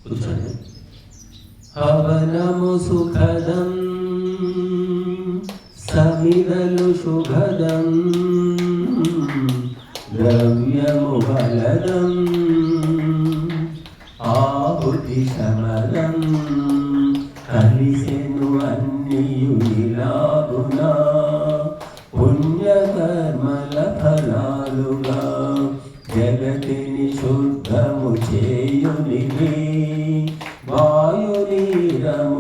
కూర్చోండి. హవనము సుఖదం సమిదలు శుభదం ద్రవ్యము బలదం ఆహుతి సమదం కలిసెను అన్నియు ఇలాగునా పుణ్యకర్మల ఫలాలుగా జగతిని శుద్ధము చేయునివి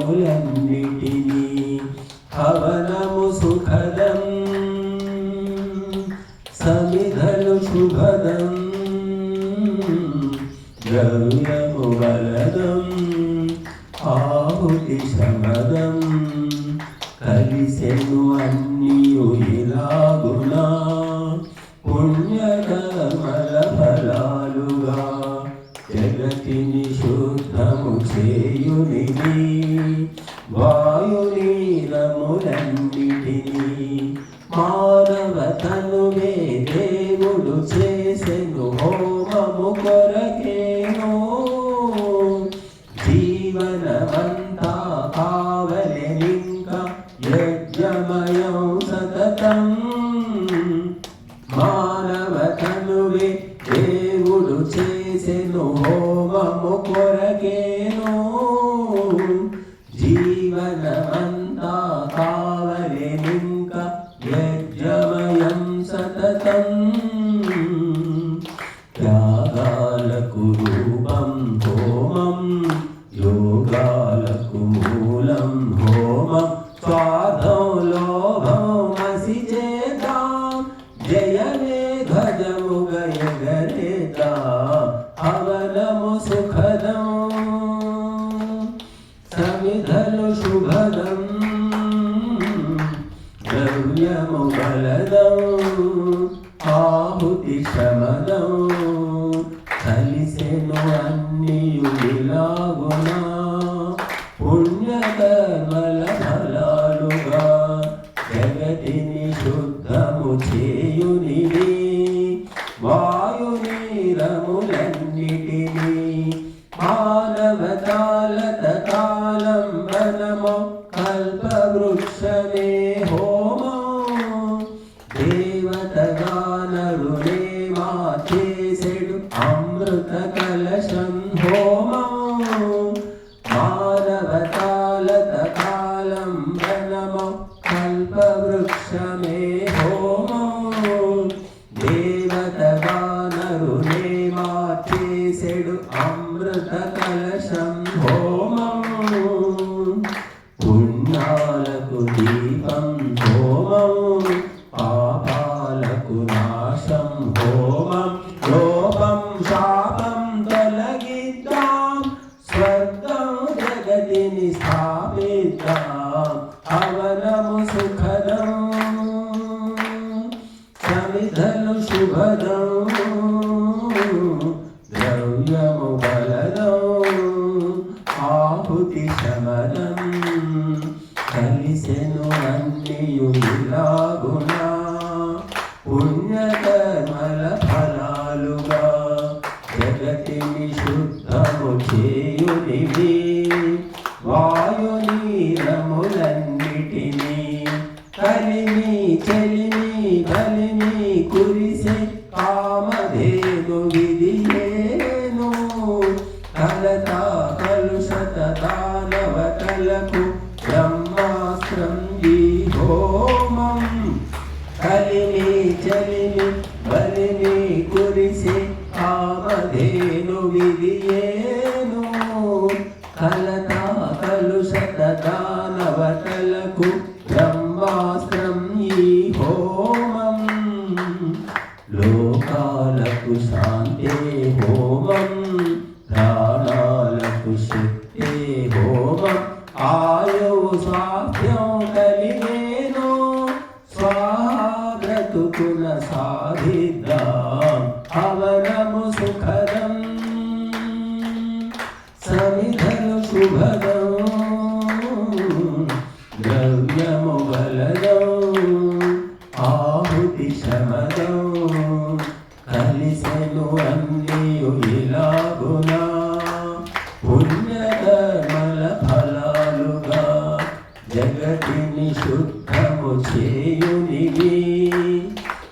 వాయునీరములన్నిటినీ హవనము సుఖదం సమిధలు శుభదం ద్రవ్యము బలదం ఆహుతి శమదం కలిసెను అన్నియు ఇలాగునా పుణ్యకర్మల ఫలాలుగా జగతిని శుద్ధము చేయునివి వాయునీరములన్నిటినీ మానవతనువే దేవుడు చేసెను హోమము కొరకేనో జీవనమంతా కావలెనింక యజ్ఞమయం సతతం మానవతనువే దేవుడు చేసెను హోమము కొరకేనో జీవనమంతా కావలెనింక యజ్ఞమయం సతతం త్యాగాలకు రూపం హోమం యోగాలకు మూలం హోమం స్వార్థం లోభం మసి చేద్దాం జయమే ధ్వజము గయగరేద్దాం హవనము సుఖదం సమిధలు శుభదం ద్రవ్యము బలదం ఆహుతి శమదం కలిసెను అన్నియు ఇలాగునా పుణ్యకర్మల ఫలాలుగా జగతిని శుద్ధము చేయునివి వాయునీరములన్నిటినీ మానవతాలత కాలం వనమో కల్పవృక్షమే హోమో దేవతగానరునే మాచేసెడు అమృత కలశం హోమో మానవతాలత కాలం వనమో కల్పవృక్షమే హోమో దేవతగానరునే మాచేసెడు అమృత కలశం హోమం పుణ్యాలకు దీపం హోమం పాపాలకు నాశం హోమం లోపం శాపం తొలగిద్దాం స్వర్గం జగతిని స్థాపిద్దాం హవనము సుఖదం సమిధలు శుభదం ద్రవ్యము బలదం ఆహుతి శమదం కలిసెను అన్నియు ఇలాగునా పుణ్యకర్మల ఫలాలుగా జగతిని శుద్ధము చేయునివి వాయునీరములన్నిటినీ కలిమి చెలిమి బలిమి కురిసే కామధేను విధియేను కలత కలుషత దానవతలకు బ్రహ్మాస్త్రం ఈ హోమం కలిమి చలిమి బలిమి కురిసే కామధేను విధియేను కలత కలుషత దానవతలకు బ్రహ్మాస్త్రం ఈ హోమం లోకాలకు శాంతే హోమం ప్రాణాలకు శక్తే హోమం ఆయువు స్వాస్థ్యం కలిగేను స్వాగ్రతుకుల సాధిద్దాం హవనము సుఖదం సమిధలు శుభదం ద్రవ్యము బలదం ఆహుతి శమదం కలిసెను అన్నియు ఇలాగునా జగతిని శుద్ధము చేయునివి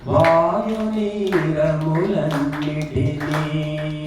వాయునీరములన్నిటినీ